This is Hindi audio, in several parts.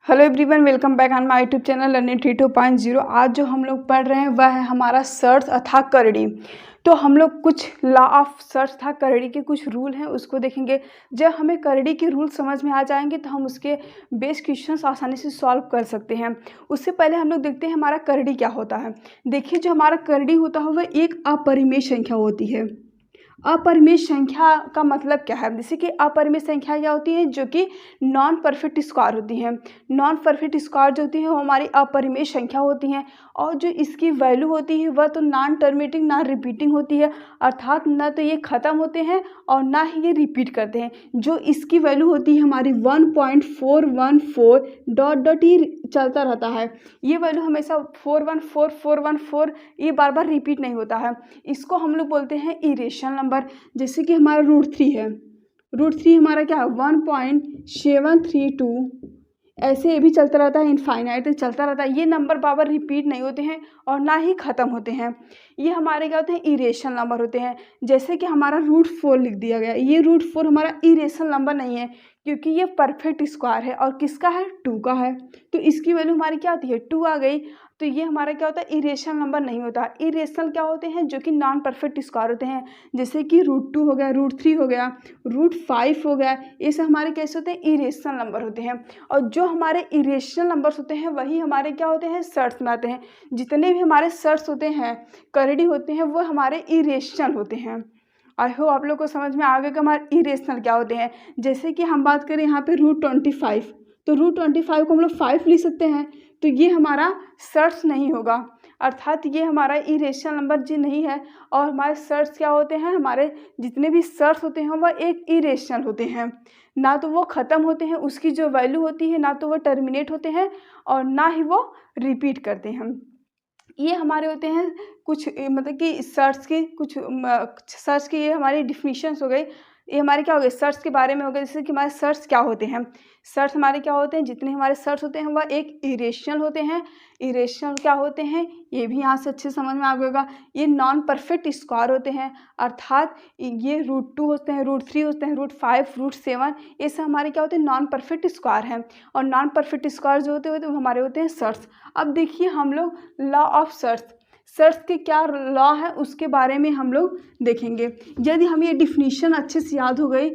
Hello everyone, welcome back on my YouTube channel learning 3.0। आज जो हम लोग पढ़ रहे हैं वह है हमारा सर्च अथा करड़ी। तो हम लोग कुछ लॉ ऑफ सर्च अथा करड़ी के कुछ रूल हैं उसको देखेंगे। जब हमें करड़ी के रूल समझ में आ जाएंगे तो हम उसके बेस क्वेश्चंस आसानी से सॉल्व कर सकते हैं। उससे पहले हम लोग देखते हैं हमारा करड़ी क्या होता है। देखिए, जो हमारा करड़ी होता है वह एक अपरिमेय संख्या होती है। अपरिमेय संख्या का मतलब क्या है? जैसे कि अपरिमेय संख्या क्या होती है? जो कि नॉन परफेक्ट स्क्वायर होती हैं। नॉन परफेक्ट स्क्वायर जो होती है वो हमारी अपरिमेय संख्या होती हैं, और जो इसकी वैल्यू होती है वह तो नॉन टर्मिनेटिंग नॉन रिपीटिंग होती है, अर्थात ना तो ये ख़त्म होते हैं और ना ही ये रिपीट करते हैं। जो इसकी वैल्यू होती है हमारी 1.414 डॉट डॉट ये चलता रहता है। ये वैल्यू हमेशा 414 ये बार बार रिपीट नहीं होता है। इसको हम लोग बोलते हैं इरेशनल नंबर। जैसे कि हमारा √3 है, √3 हमारा क्या है 1.732, ऐसे ये भी चलता रहता है, इनफाइनाइट तक चलता रहता है। ये नंबर बार बार रिपीट नहीं होते हैं और ना ही ख़त्म होते हैं। ये हमारे क्या होते हैं? इरेशनल नंबर होते हैं। जैसे कि हमारा √4 लिख दिया गया, ये √4 हमारा इरेशनल नंबर नहीं है क्योंकि ये परफेक्ट स्क्वायर है और किसका है? 2 का है। तो इसकी वैल्यू हमारी क्या आती है? 2 आ गई। तो ये हमारा क्या होता है? इरेशनल नंबर नहीं होता। इरेशनल क्या होते हैं? जो कि नॉन परफेक्ट स्क्वायर होते हैं। जैसे कि √2 हो गया, √3 हो गया, √5 हो गया, ये सब हमारे कैसे होते हैं? इरेशनल नंबर होते हैं। और जो हमारे इरेशनल नंबर्स होते हैं वही हमारे क्या होते हैं? सर्ट्स में आते हैं। जितने भी हमारे सर्ट्स होते हैं, करड़ी होते हैं, वो हमारे इरेशनल होते हैं। आई होप आप लोग को समझ में आ गया कि हमारे इरेशनल क्या होते हैं। जैसे कि हम बात करें यहाँ पे √25, तो √25 को हम लोग 5 लिख सकते हैं। तो ये हमारा सर्ट्स नहीं होगा, अर्थात ये हमारा इरेशनल नंबर जी नहीं है। और हमारे सर्ट्स क्या होते हैं? हमारे जितने भी सर्ट्स होते हैं वह एक इरेशनल होते हैं। ना तो वो ख़त्म होते हैं, उसकी जो वैल्यू होती है ना तो वो टर्मिनेट होते हैं और ना ही वो रिपीट करते हैं। ये हमारे होते हैं कुछ मतलब कि सर्च की कुछ सर्च की ये हमारी डिफिनीशंस हो गई। ये हमारे क्या हो गए? सर्च के बारे में हो गए। जैसे कि हमारे सर्च क्या होते हैं? सर्च हमारे क्या होते हैं? जितने हमारे सर्च होते हैं वह एक इरेशनल होते हैं। इरेशनल क्या होते हैं? ये भी यहाँ से अच्छे समझ में आ गएगा। ये नॉन परफेक्ट स्क्वायर होते हैं, अर्थात ये √2 होते हैं, √3 होते हैं, √5, √7, ये सब हमारे क्या होते हैं? नॉन परफेक्ट स्क्वायर हैं। और नॉन परफेक्ट स्क्वायर जो होते हैं वो हमारे होते हैं सर्च। अब देखिए हम लोग लॉ ऑफ सर्च, सर्च के क्या लॉ है उसके बारे में हम लोग देखेंगे। यदि हमें ये डिफिनीशन अच्छे से याद हो गई,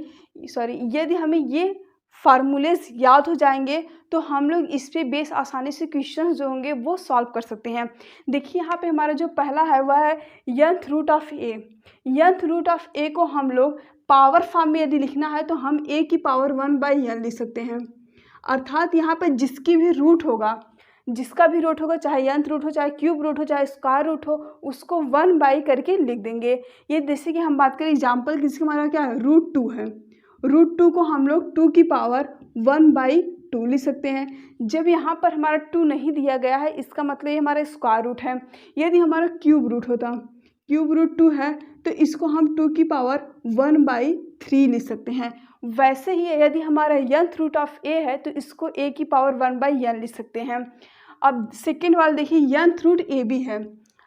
यदि हमें ये फार्मूलेस याद हो जाएंगे तो हम लोग इस पे बेस आसानी से क्वेश्चन जो होंगे वो सॉल्व कर सकते हैं। देखिए यहाँ पे हमारा जो पहला है वह है nth root of A. nth root of A को हम लोग पावर फॉर्म में यदि लिखना है तो हम a की पावर 1/n लिख सकते हैं। अर्थात यहाँ पे जिसका भी रूट होगा, चाहे nth रूट हो, चाहे क्यूब रूट हो, चाहे स्क्वायर रूट हो, उसको 1 करके लिख देंगे। ये जैसे कि हम बात करें एग्जाम्पल की, जिसका हमारा क्या है? √2 है। √2 को हम लोग 2 की पावर 1/2 लिख सकते हैं। जब यहाँ पर हमारा 2 नहीं दिया गया है, इसका मतलब ये हमारा स्क्वायर रूट है। यदि हमारा क्यूब रूट होता, क्यूब √2 है, तो इसको हम 2 की पावर 1/3 लिख सकते हैं। वैसे ही यदि हमारा nth रूट ऑफ ए है तो इसको a की पावर 1/n लिख सकते हैं। अब सेकेंड वाला देखिए, nth रूट ए बी है,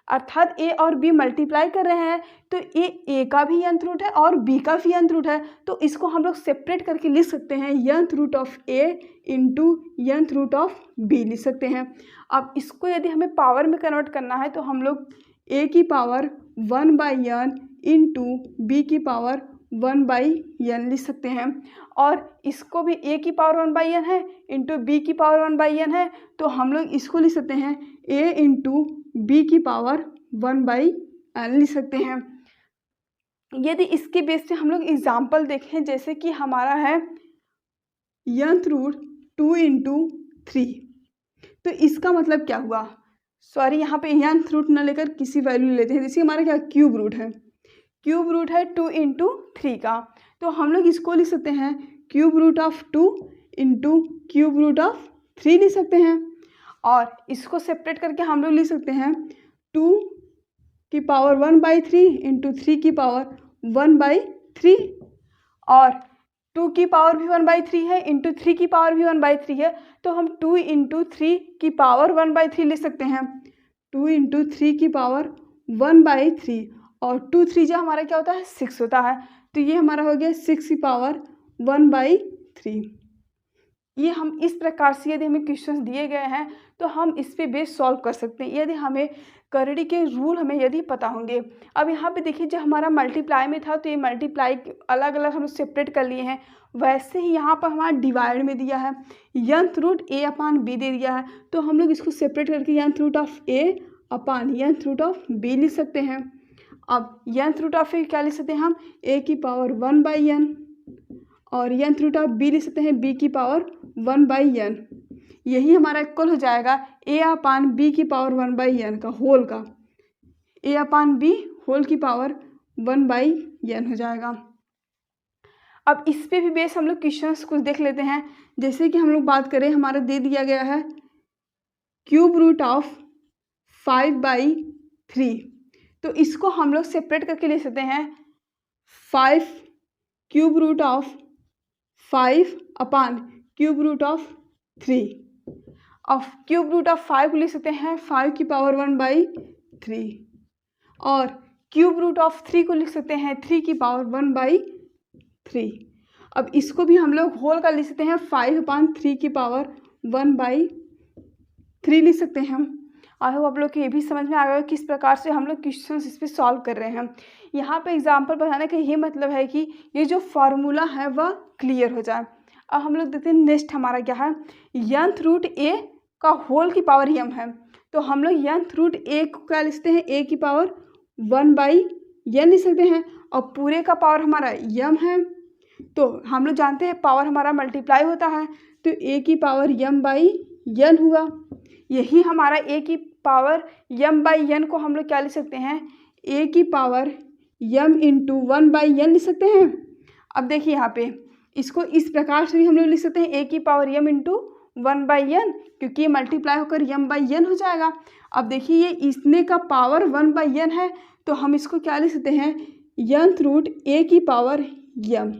अर्थात a और b मल्टीप्लाई कर रहे हैं तो a का भी nth रूट है और b का भी nth रूट है, तो इसको हम लोग सेपरेट करके लिख सकते हैं nth root of a into nth root of b लिख सकते हैं। अब इसको यदि हमें पावर में कन्वर्ट करना है तो हम लोग a की पावर 1/n इंटू b की पावर 1/n लिख सकते हैं। और इसको भी a की पावर 1/n है इंटू b की पावर 1/n है, तो हम लोग इसको लिख सकते हैं a इंटू b की पावर 1/n लिख सकते हैं। यदि इसके बेस से हम लोग एग्जाम्पल देखें, जैसे कि हमारा है nth रूट 2 इंटू 3, तो इसका मतलब क्या हुआ? यहाँ पे nth रूट न लेकर किसी वैल्यू लेते हैं। जैसे हमारा क्या क्यूब रूट है, क्यूब रूट है 2 इंटू 3 का, तो हम लोग इसको लिख सकते हैं cube root of 2 into cube root of 3 लिख सकते हैं। और इसको सेपरेट करके हम लोग लिख सकते हैं 2 की पावर 1/3 इंटू 3 की पावर 1/3, और 2 की पावर भी 1/3 है इंटू 3 की पावर भी 1/3 है, तो हम 2 इंटू 3 की पावर 1/3 लिख सकते हैं। 2 इंटू 3 की पावर 1/3, और 2 3 जो हमारा क्या होता है? 6 होता है, तो ये हमारा हो गया 6 की पावर 1/3। ये हम इस प्रकार से यदि हमें क्वेश्चंस दिए गए हैं तो हम इस पे बेस सॉल्व कर सकते हैं, यदि हमें करड़ी के रूल हमें यदि पता होंगे। अब यहाँ पे देखिए, जो हमारा मल्टीप्लाई में था तो ये मल्टीप्लाई अलग अलग हम सेपरेट कर लिए हैं, वैसे ही यहाँ पर हमारा डिवाइड में दिया है nth root A upon B दे दिया है, तो हम लोग इसको सेपरेट करके nth root of A upon nth root of B लिख सकते हैं। अब यंथ रूट ऑफ ए क्या लिख सकते हैं हम, ए की पावर 1/n, और यंथ रूट ऑफ बी लिख सकते हैं बी की पावर 1/n। यही हमारा इक्वल हो जाएगा ए अपान बी की पावर 1/n का होल का, ए अपान बी होल की पावर 1/n हो जाएगा। अब इस पे भी बेस हम लोग क्वेश्चंस कुछ देख लेते हैं। जैसे कि हम लोग बात करें, हमारा दे दिया गया है क्यूब रूट ऑफ 5/3, तो इसको हम लोग सेपरेट करके लिख सकते हैं 5 cube root of 5 upon cube root of 3। अब क्यूब रूट ऑफ 5 को लिख सकते हैं 5 की पावर 1/3, और क्यूब रूट ऑफ 3 को लिख सकते हैं 3 की पावर 1/3। अब इसको भी हम लोग होल का लिख सकते हैं 5/3 की पावर 1/3 लिख सकते हैं हम। आई होप आप लोग को ये भी समझ में आ गया किस प्रकार से हम लोग क्वेश्चन इस पर सॉल्व कर रहे हैं। यहाँ पे एग्जाम्पल बताने का ये मतलब है कि ये जो फार्मूला है वह क्लियर हो जाए। अब हम लोग देखते हैं नेक्स्ट हमारा क्या है, यंथ रूट ए का होल की पावर यम है, तो हम लोग यंथ रूट ए को क्या लिखते हैं, ए की पावर 1/n लिख सकते हैं, और पूरे का पावर हमारा यम है, तो हम लोग जानते हैं पावर हमारा मल्टीप्लाई होता है, तो ए की पावर m/n हुआ। यही हमारा ए की पावर m/n को हम लोग क्या लिख सकते हैं, ए की पावर m इंटू 1/n लिख सकते हैं। अब देखिए यहाँ पे इसको इस प्रकार से भी हम लोग लिख सकते हैं ए की पावर m इंटू 1/n, क्योंकि ये मल्टीप्लाई होकर m/n हो जाएगा। अब देखिए ये इसने का पावर 1/n है, तो हम इसको क्या लिख सकते हैं, यंथ रूट ए की पावर m।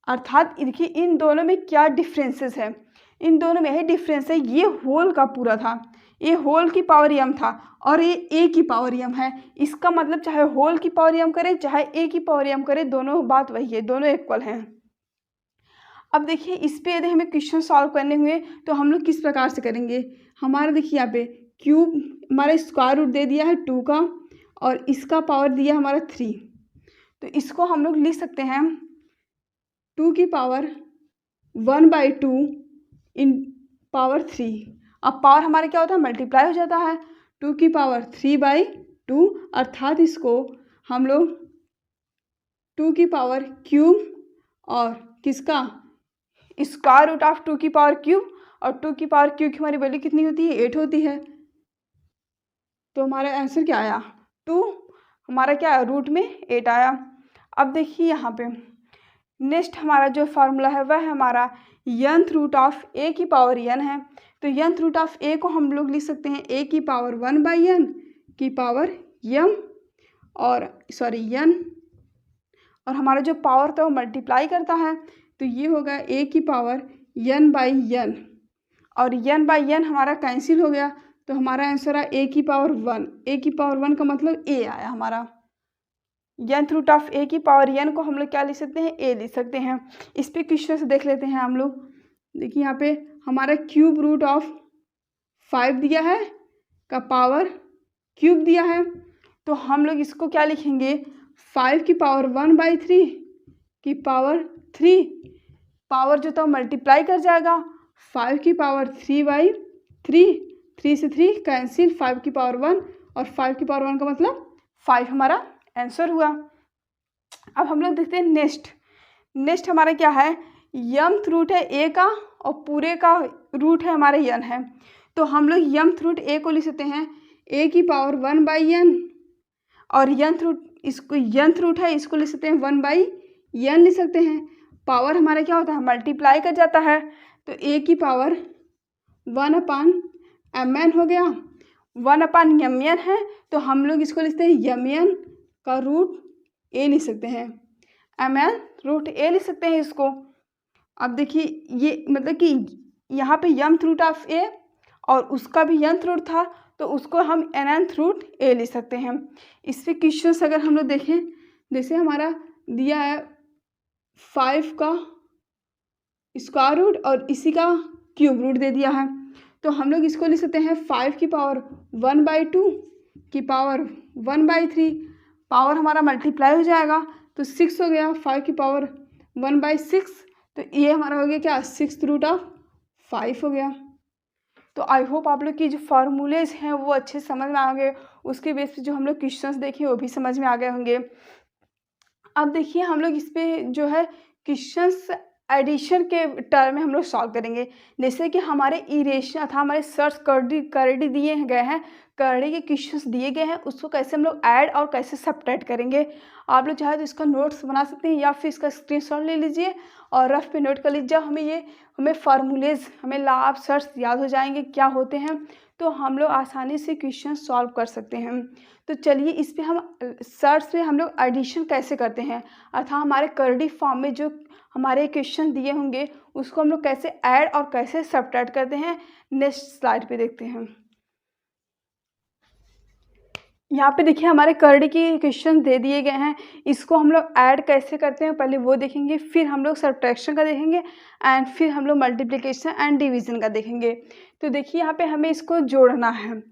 अर्थात देखिए इन दोनों में क्या डिफरेंसेस है, इन दोनों में यही डिफरेंस है, ये होल का पूरा था, ये होल की पावर m था, और ये ए की पावर m है। इसका मतलब चाहे होल की पावर m करे चाहे ए की पावर m करे, दोनों बात वही है, दोनों इक्वल हैं। अब देखिए इस पे यदि हमें क्वेश्चन सॉल्व करने हुए तो हम लोग किस प्रकार से करेंगे। हमारा देखिए यहाँ पे क्यूब हमारा स्क्वायर रूट दे दिया है 2 का, और इसका पावर दिया हमारा 3, तो इसको हम लोग लिख सकते हैं 2 की पावर 1/2 इन पावर 3। अब पावर हमारे क्या होता है, मल्टीप्लाई हो जाता है, 2 की पावर 3/2, अर्थात इसको हम लोग 2 की पावर क्यूब और किसका स्क्वायर रूट ऑफ 2 की पावर क्यूब, और 2 की पावर क्यूब की हमारी वैल्यू कितनी होती है, 8 होती है। तो हमारा आंसर क्या आया, 2 हमारा क्या रूट में 8 आया। अब देखिए यहाँ पे नेक्स्ट हमारा जो फार्मूला है वह हमारा यंथ रूट ऑफ ए की पावर n है, तो यंथ रूट ऑफ ए को हम लोग लिख सकते हैं ए की पावर 1/n की पावर m, और सॉरी n, और हमारा जो पावर था वो मल्टीप्लाई करता है, तो ये होगा ए की पावर n/n, और n/n हमारा कैंसिल हो गया, तो हमारा आंसर है ए की पावर 1। ए की पावर 1 का मतलब ए आया हमारा। यंथ रूट ऑफ ए की पावर n को हम लोग क्या लिख सकते हैं, ए लिख सकते हैं। इस पे क्वेश्चन से देख लेते हैं हम लोग। देखिए यहाँ पे हमारा क्यूब रूट ऑफ 5 दिया है का पावर क्यूब दिया है, तो हम लोग इसको क्या लिखेंगे, 5 की पावर 1/3 की पावर 3, पावर जो था मल्टीप्लाई कर जाएगा, 5 की पावर 3/3, 3 से 3 कैंसिल, 5 की पावर 1, और 5 की पावर 1 का मतलब 5 हमारा आंसर हुआ। अब हम लोग देखते हैं नेक्स्ट हमारा क्या है, यमथ रूट है ए का, और पूरे का रूट है हमारे n है, तो हम लोग यमथ रूट ए को लिख सकते हैं ए की पावर 1/n, और यंथ रूट है इसको लिख सकते हैं 1/n लिख सकते हैं। पावर हमारा क्या होता है, मल्टीप्लाई कर जाता है, तो ए की पावर 1/mn हो गया, 1/mn है, तो हम लोग इसको लिखते हैं mn का रूट ए लिख सकते हैं, mn रूट ए लिख सकते हैं इसको। अब देखिए ये मतलब कि यहाँ पे यमथ रूट ऑफ ए और उसका भी यंथ रूट था, तो उसको हम nth रूट ए लिख सकते हैं। इस पे क्वेश्चंस अगर हम लोग देखें, जैसे हमारा दिया है 5 का स्क्वायर रूट और इसी का क्यूब रूट दे दिया है। तो हम लोग इसको लिख सकते हैं 5 की पावर 1/2 की पावर 1/3, पावर हमारा मल्टीप्लाई हो जाएगा तो 6 हो गया, 5 की पावर 1/6, तो ये हमारा हो गया क्या, 6√5 हो गया। तो आई होप आप लोग की जो फार्मूलेज हैं वो अच्छे समझ में आ गए, उसके बेस पे जो हम लोग क्वेश्चंस देखे वो भी समझ में आ गए होंगे। अब देखिए हम लोग इस पे जो है क्वेश्चंस एडिशन के टर्म में हम लोग सॉल्व करेंगे। जैसे कि हमारे इरेशन अथा हमारे सर्च करडी दिए गए हैं, करडी के क्वेश्चंस दिए गए हैं, उसको कैसे हम लोग ऐड और कैसे सब्ट्रैक्ट करेंगे। आप लोग चाहे तो इसका नोट्स बना सकते हैं या फिर इसका स्क्रीनशॉट ले लीजिए और रफ पे नोट कर लीजिए। जब हमें फार्मूलेज, हमें लाभ सर्च याद हो जाएंगे क्या होते हैं, तो हम लोग आसानी से क्वेश्चन सॉल्व कर सकते हैं। तो चलिए इस पे हम सर्च पे हम लोग एडिशन कैसे करते हैं अथा हमारे करडी फॉर्म में जो हमारे क्वेश्चन दिए होंगे उसको हम लोग कैसे ऐड और कैसे सब्ट्रैक्ट करते हैं, नेक्स्ट स्लाइड पे देखते हैं। यहाँ पे देखिए हमारे करडी के क्वेश्चन दे दिए गए हैं, इसको हम लोग ऐड कैसे करते हैं पहले वो देखेंगे, फिर हम लोग सब्ट्रैक्शन का देखेंगे एंड फिर हम लोग मल्टीप्लिकेशन एंड डिवीजन का देखेंगे। तो देखिए यहाँ पे हमें इसको जोड़ना है,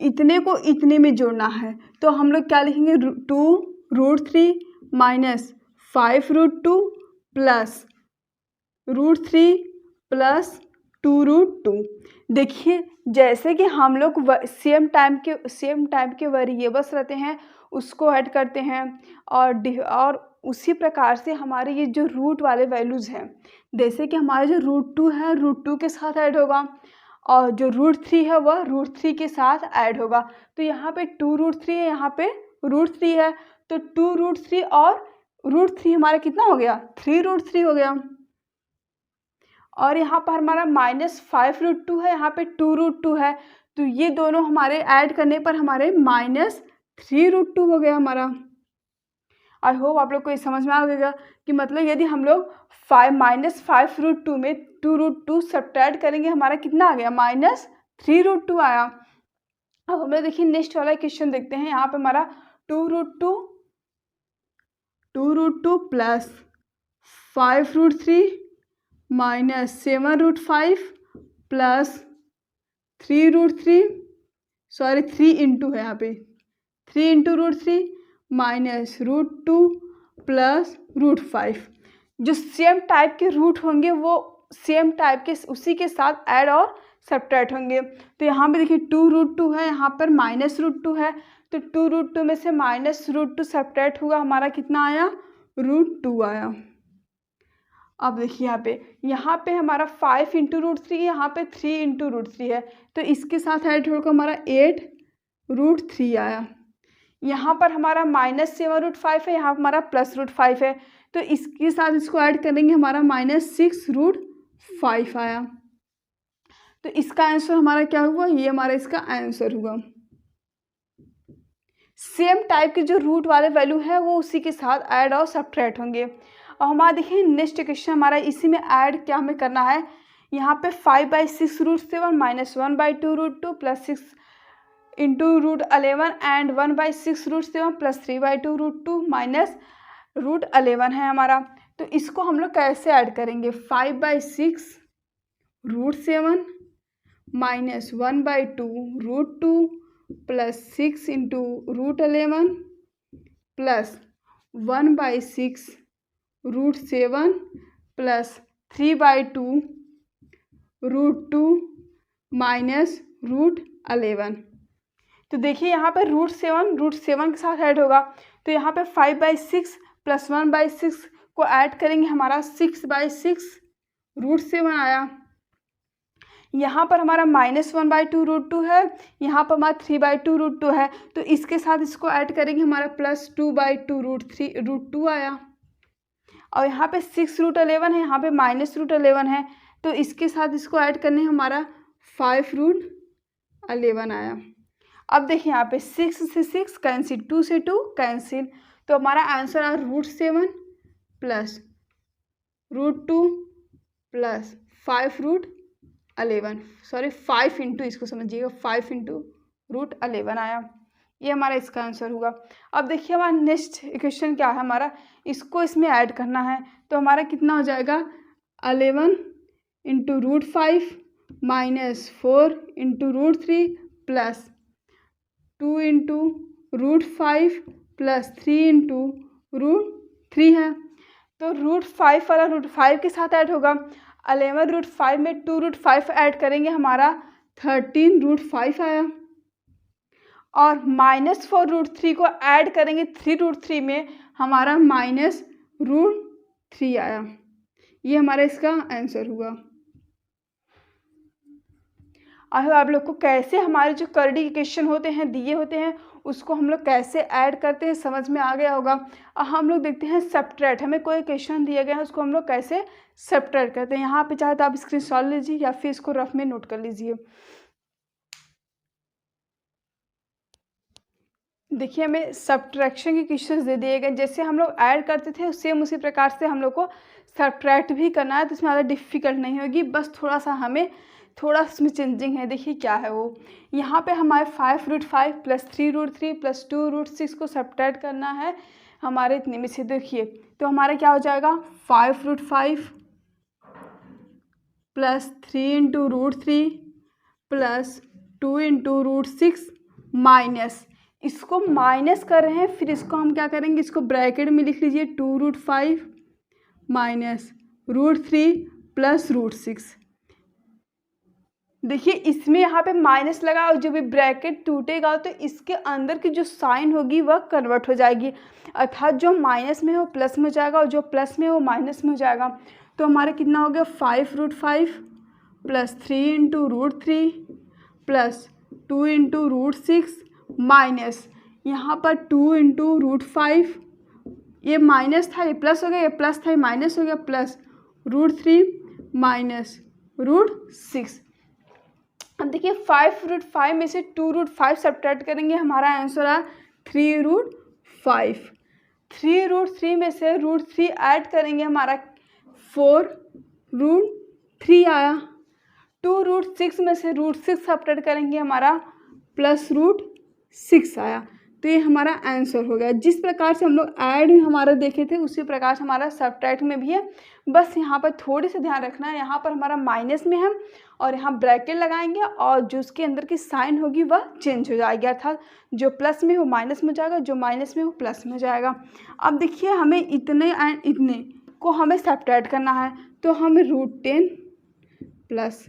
इतने को इतने में जोड़ना है, तो हम लोग क्या लिखेंगे 2√3 माइनस 5√2 प्लस √3 प्लस 2√2। देखिए जैसे कि हम लोग सेम टाइम के वेरिएबल्स रहते हैं उसको ऐड करते हैं और उसी प्रकार से हमारे ये जो रूट वाले वैल्यूज़ हैं, जैसे कि हमारा जो √2 है √2 के साथ ऐड होगा और जो √3 है वह √3 के साथ ऐड होगा। तो यहाँ पे 2√3 है, यहाँ पे √3 है, तो 2√3 और √3 हमारा कितना हो गया, 3√3 हो गया। और यहाँ पर हमारा -5√2 है, यहाँ पे 2√2 है, तो ये दोनों हमारे ऐड करने पर हमारे -3√2 हो गया हमारा। आई होप आप लोग को ये समझ में आ गया कि मतलब यदि हम लोग -5√2 में 2√2 सब्ट्रैक्ट करेंगे हमारा कितना आ गया, -3√2 आया। अब हम लोग देखिए नेक्स्ट वाला क्वेश्चन देखते हैं। यहाँ पे हमारा 2√2 plus 5√3 minus 7√5 plus 3√3, sorry 3 into है यहाँ पे, 3 इंटू √3 माइनस √2 प्लस √5। जो सेम टाइप के रूट होंगे वो सेम टाइप के उसी के साथ ऐड और सब्ट्रैक्ट होंगे। तो यहाँ पे देखिए 2√2 है, यहाँ पर -√2 है, तो 2√2 में से -√2 सब्ट्रैक्ट हुआ, हमारा कितना आया, √2 आया। अब देखिए यहाँ पे हमारा 5 इंटू √3, यहाँ पे 3 इंटू √3 है, तो इसके साथ ऐड होकर हमारा 8√3 आया। यहाँ पर हमारा -7√5 है, यहाँ पर हमारा +√5 है, तो इसके साथ इसको ऐड करेंगे हमारा -6√5 आया। तो इसका आंसर हमारा क्या हुआ, ये हमारा इसका आंसर हुआ। सेम टाइप के जो रूट वाले वैल्यू है वो उसी के साथ ऐड और सब्ट्रैक्ट होंगे। और हमारा देखिए नेक्स्ट क्वेश्चन हमारा इसी में ऐड क्या हमें करना है। यहाँ पे 5/6√7 minus 1/2√2 plus 6 into √11 and 1/6√7 plus 3/2√2 minus √11 है हमारा। तो इसको हम लोग कैसे ऐड करेंगे, 5/6√7 minus 1/2√2 plus 6 into √11 plus 1/6√7 plus 3/2√2 minus √11। तो देखिए यहाँ पर √7 के साथ ऐड होगा, तो यहाँ पे 5/6 प्लस 1/6 को ऐड करेंगे, हमारा 6/6√7 आया। यहाँ पर हमारा -1/2√2 है, यहाँ पर हमारा 3/2√2 है, तो इसके साथ इसको ऐड करेंगे, हमारा +2/2√2 आया। और यहाँ पे 6√11 है, यहाँ पे -√11 है, तो इसके साथ इसको ऐड करने हमारा 5√11 आया। अब देखिए यहाँ पे 6 से 6 कैंसिल, 2 से 2 कैंसिल, तो हमारा आंसर आ √7 प्लस √2 प्लस 5√11, सॉरी 5 इंटू, इसको समझिएगा 5 इंटू √11 आया। ये हमारा इसका आंसर होगा। अब देखिए हमारा नेक्स्ट इक्वेशन क्या है, हमारा इसको इसमें ऐड करना है, तो हमारा कितना हो जाएगा, 11 into root 5 minus 4 into root 3 plus 2 into root 5 plus 3 into root 3 है। तो रूट 5 वाला रूट 5 के साथ ऐड होगा। 11 रूट 5 में 2 रूट 5 ऐड करेंगे, हमारा 13 रूट 5 आया। और माइनस 4 रूट 3 को ऐड करेंगे 3 रूट 3 में, हमारा माइनस रूट 3 आया। ये हमारा इसका आंसर हुआ। और आप लोग को कैसे हमारे जो करंट इक्वेशन होते हैं दिए होते हैं उसको हम लोग कैसे ऐड करते हैं समझ में आ गया होगा। और हम लोग देखते हैं सब्ट्रैक्ट, हमें कोई इक्वेशन दिया गया है उसको हम लोग कैसे सब्ट्रैक्ट करते हैं। यहाँ पे चाहे तो आप स्क्रीनशॉट लीजिए या फिर इसको रफ में नोट कर लीजिए। देखिए हमें सब्ट्रैक्शन के क्वेश्चंस दे दिए गए, जैसे हम लोग ऐड करते थे सेम उसी प्रकार से हम लोग को सब्ट्रैक्ट भी करना है, तो इसमें ज़्यादा डिफ़िकल्ट नहीं होगी, बस थोड़ा सा हमें थोड़ा इसमें चेंजिंग है। देखिए क्या है वो, यहाँ पे हमारे 5 root 5 plus 3 root 3 plus 2 root 6 को सब्ट्रैक्ट करना है हमारे इतने में से। देखिए तो हमारा क्या हो जाएगा 5 root 5 plus 3 into root 3 plus 2 into root 6 minus, इसको माइनस कर रहे हैं, फिर इसको हम क्या करेंगे, इसको ब्रैकेट में लिख लीजिए 2 root 5 minus root 3 plus root 6। देखिए इसमें यहाँ पे माइनस लगा और जब भी ब्रैकेट टूटेगा तो इसके अंदर की जो साइन होगी वह कन्वर्ट हो जाएगी, अर्थात जो माइनस में हो प्लस में हो जाएगा और जो प्लस में हो माइनस में हो जाएगा। तो हमारा कितना हो गया 5 root 5 plus 3 into root 3 plus 2 into root 6 minus यहाँ पर 2 इंटू रूट 5, ये माइनस था ये प्लस हो गया, ये प्लस था ये माइनस हो गया, प्लस रूट 3 माइनस रूट 6। अब देखिए 5 रूट 5 में से 2 रूट 5 सब्ट्रैक्ट करेंगे, हमारा आंसर आया 3 रूट 5। 3 रूट 3 में से रूट 3 ऐड करेंगे, हमारा 4 रूट 3 आया। 2 रूट 6 में से रूट 6 सब्ट्रैक्ट करेंगे, हमारा प्लस रूट 6 आया। तो ये हमारा आंसर हो गया। जिस प्रकार से हम लोग ऐड में हमारा देखे थे उसी प्रकार से हमारा सब्ट्रैक्ट में भी है, बस यहाँ पर थोड़ी सा ध्यान रखना है, यहाँ पर हमारा माइनस में है और यहाँ ब्रैकेट लगाएंगे और जो उसके अंदर की साइन होगी वह चेंज हो जाएगी, अर्थात जो प्लस में हो माइनस में हो जाएगा, जो माइनस में हो प्लस में हो जाएगा। अब देखिए हमें इतने एंड इतने को हमें सब्ट्रैक्ट करना है, तो हमें root 10 plus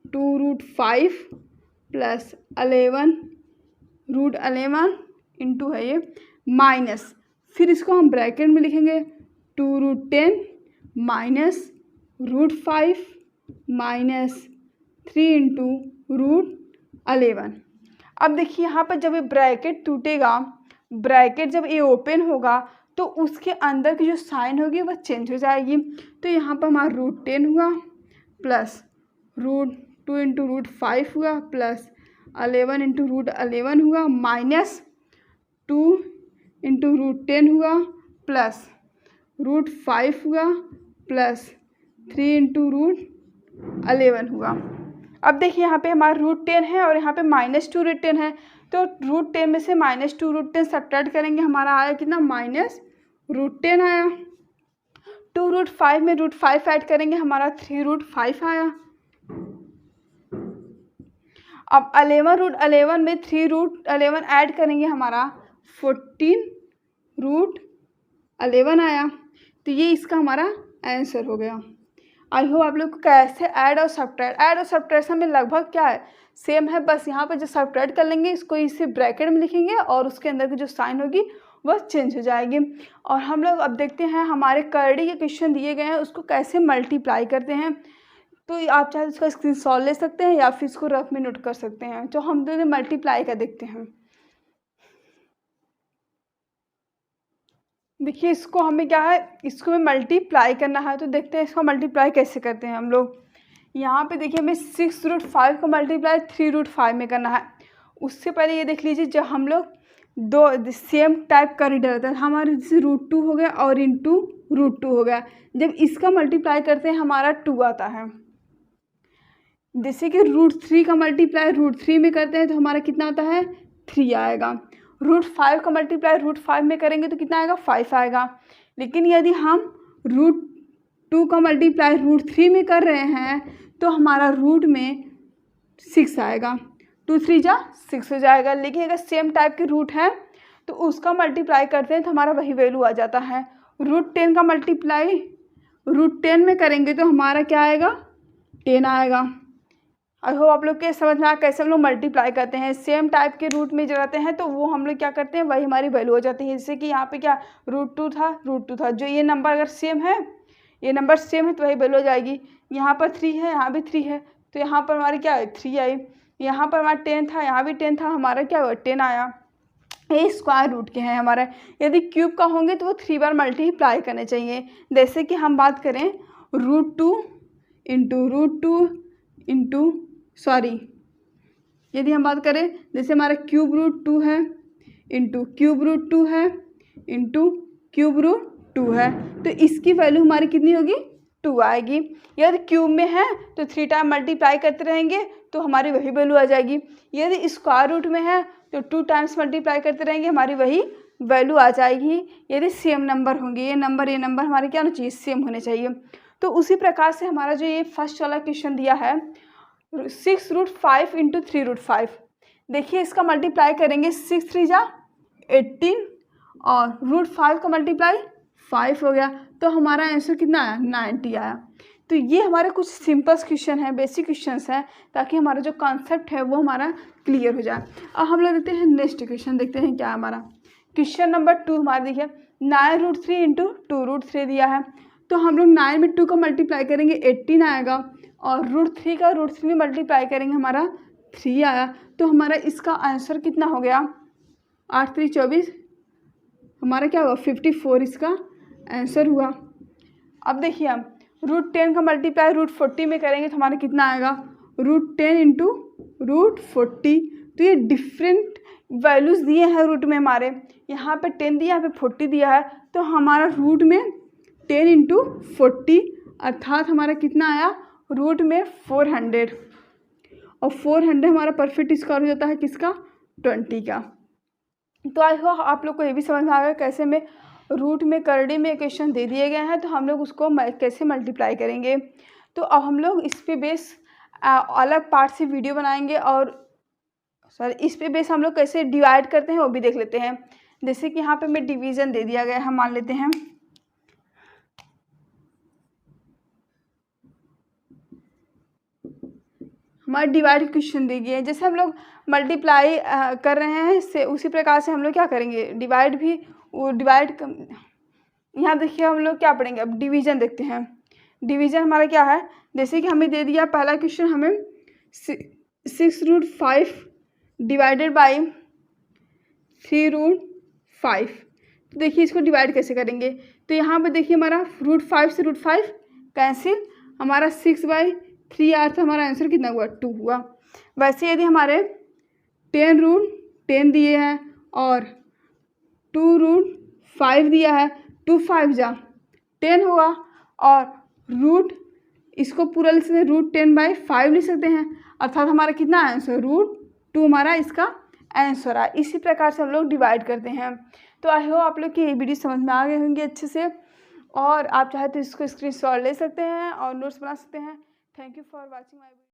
2 root 5 plus 11 root 11 into है ये माइनस, फिर इसको हम ब्रैकेट में लिखेंगे 2 root 10 minus root 5 minus 3 into root 11। अब देखिए यहाँ पर जब ये ब्रैकेट टूटेगा, ब्रैकेट जब ये ओपन होगा तो उसके अंदर की जो साइन होगी वह चेंज हो जाएगी। तो यहाँ पर हमारा रूट 10 हुआ प्लस रूट 2 इंटू रूट 5 हुआ प्लस 11 इंटू रूट 11 हुआ माइनस 2 इंटू रूट 10 हुआ प्लस रूट 5 हुआ प्लस 3 इंटू रूट 11 हुआ। अब देखिए यहाँ पे हमारा रूट 10 है और यहाँ पे माइनस 2 रूट 10 है, तो रूट 10 में से माइनस 2 रूट 10 सब्ट्रैक्ट करेंगे, हमारा आया कितना माइनस रूट 10 आया। 2 रूट 5 में रूट 5 ऐड करेंगे, हमारा 3 रूट 5 आया। अब 11 रूट 11 में 3 रूट 11 ऐड करेंगे, हमारा 14 रूट 11 आया। तो ये इसका हमारा आंसर हो गया। आई होप आप लोग को कैसे ऐड और सब्ट्रैक्शन में लगभग क्या है सेम है, बस यहाँ पर जो सब्ट्रैक्ट कर लेंगे इसको इसे ब्रैकेट में लिखेंगे और उसके अंदर की जो साइन होगी वह चेंज हो जाएगी। और हम लोग अब देखते हैं हमारे करड़ी के क्वेश्चन दिए गए हैं उसको कैसे मल्टीप्लाई करते हैं। तो आप चाहे उसका स्क्रीनशॉट ले सकते हैं या फिर इसको रफ में नोट कर सकते हैं। तो हम दोनों मल्टीप्लाई का देखते हैं। देखिए इसको हमें क्या है, इसको हमें मल्टीप्लाई करना है, तो देखते हैं इसको मल्टीप्लाई कैसे करते हैं हम लोग। यहाँ पे देखिए हमें 6 रूट 5 को मल्टीप्लाई 3 रूट 5 में करना है। उससे पहले ये देख लीजिए जब हम लोग दो सेम टाइप का रिडल था, हमारे जैसे रूट 2 हो गया और इंटू रूट 2 हो गया, जब इसका मल्टीप्लाई करते हैं हमारा 2 आता है। जैसे कि रूट 3 का मल्टीप्लाई रूट 3 में करते हैं तो हमारा कितना आता है 3 आएगा। रूट 5 का मल्टीप्लाई रूट 5 में करेंगे तो कितना आएगा 5 आएगा। लेकिन यदि हम रूट 2 का मल्टीप्लाई √3 में कर रहे हैं तो हमारा रूट में 6 आएगा। 2 3 जा 6 हो जाएगा। लेकिन अगर सेम टाइप के रूट है तो उसका मल्टीप्लाई करते हैं तो हमारा वही वैल्यू आ जाता है। √10 का मल्टीप्लाई √10 में करेंगे तो हमारा क्या आएगा, 10 आएगा। आई होप आप लोग के समझ में आया कैसे हम लोग मल्टीप्लाई करते हैं। सेम टाइप के रूट में जो रहते हैं तो वो हम लोग क्या करते हैं, वही हमारी वैल्यू हो जाती है। जैसे कि यहाँ पे क्या √2 था, जो ये नंबर अगर सेम है, ये नंबर सेम है तो वही वैल्यू हो जाएगी। यहाँ पर 3 है, यहाँ भी 3 है तो यहाँ पर हमारी क्या है, 3 आई। यहाँ पर हमारा 10 था, यहाँ भी 10 था, हमारा क्या हुआ, 10 आया। ये स्क्वायर रूट के हैं हमारा। यदि क्यूब का होंगे तो वो 3 बार मल्टीप्लाई करने चाहिए। जैसे कि हम बात करें √2 इंटू यदि हम बात करें जैसे हमारा क्यूब √2 है इंटू क्यूब √2 है इंटू क्यूब √2 है तो इसकी वैल्यू हमारी कितनी होगी, 2 आएगी। यदि क्यूब में है तो 3 टाइम मल्टीप्लाई करते रहेंगे तो हमारी वही वैल्यू आ जाएगी। यदि स्क्वायर रूट में है तो 2 टाइम्स मल्टीप्लाई करते रहेंगे, हमारी वही वैल्यू आ जाएगी। यदि सेम नंबर होंगे, ये नंबर हमारे क्या होना चाहिए, सेम होने चाहिए। तो उसी प्रकार से हमारा जो ये फर्स्ट वाला क्वेश्चन दिया है 6√5 इंटू 3√5, देखिए इसका मल्टीप्लाई करेंगे 6 3 जा 18 और √5 का मल्टीप्लाई 5 हो गया तो हमारा आंसर कितना आया, 90 आया। तो ये हमारे कुछ सिंपल क्वेश्चन है, बेसिक क्वेश्चंस हैं, ताकि हमारा जो कॉन्सेप्ट है वो हमारा क्लियर हो जाए। अब हम लोग देखते हैं नेक्स्ट क्वेश्चन, देखते हैं क्या हमारा क्वेश्चन नंबर 2 हमारा देखिए 9√3 इंटू 2√3 दिया है। तो हम लोग 9 में 2 का मल्टीप्लाई करेंगे 18 आएगा और √3 का √3 में मल्टीप्लाई करेंगे हमारा 3 आया। तो हमारा इसका आंसर कितना हो गया, 8 3 24, हमारा क्या हुआ 54 इसका आंसर हुआ। अब देखिए हम √10 का मल्टीप्लाई √40 में करेंगे तो हमारा कितना आएगा, √10 इंटू √40। तो ये डिफरेंट वैल्यूज़ दिए हैं रूट में हमारे, यहाँ पे 10 दिया, यहाँ पे 40 दिया है। तो हमारा रूट में 10 इंटू 40 अर्थात हमारा कितना आया, रूट में 400 और 400 हमारा परफेक्ट स्क्वायर हो जाता है किसका, 20 का। तो आई होप आप लोग को ये भी समझ में आ गया कैसे में रूट में करड़ी में इक्वेशन दे दिए गए हैं तो हम लोग उसको कैसे मल्टीप्लाई करेंगे। तो अब हम लोग इस पे बेस अलग पार्ट से वीडियो बनाएंगे और इस पे बेस हम लोग कैसे डिवाइड करते हैं वो भी देख लेते हैं। जैसे कि यहाँ पे हमें डिवीज़न दे दिया गया है, हम मान लेते हैं हमारे डिवाइड क्वेश्चन दी गई है। जैसे हम लोग मल्टीप्लाई कर रहे हैं से उसी प्रकार से हम लोग क्या करेंगे, डिवाइड भी यहाँ देखिए हम लोग क्या पढ़ेंगे, अब डिवीज़न देखते हैं। डिवीज़न हमारा क्या है, जैसे कि हमें दे दिया पहला क्वेश्चन हमें 6√5 डिवाइडेड बाई 3√5। तो देखिए इसको डिवाइड कैसे करेंगे, तो यहाँ पे देखिए हमारा √5 से √5 कैंसिल, हमारा 6/3 आया था, हमारा आंसर कितना हुआ, 2 हुआ। वैसे यदि हमारे 10√10 दिए हैं और 2√5 दिया है, 2 5 जा 10 होगा और रूट इसको पूरा लिख सकते हैं, √10/5 लिख सकते हैं अर्थात हमारा कितना आंसर, √2 हमारा इसका आंसर आया। इसी प्रकार से हम लोग डिवाइड करते हैं। तो आई होप आप लोग की ये वीडियो समझ में आ गए होंगे अच्छे से, और आप चाहे तो इसको स्क्रीनशॉट ले सकते हैं और नोट्स बना सकते हैं। Thank you for watching my video.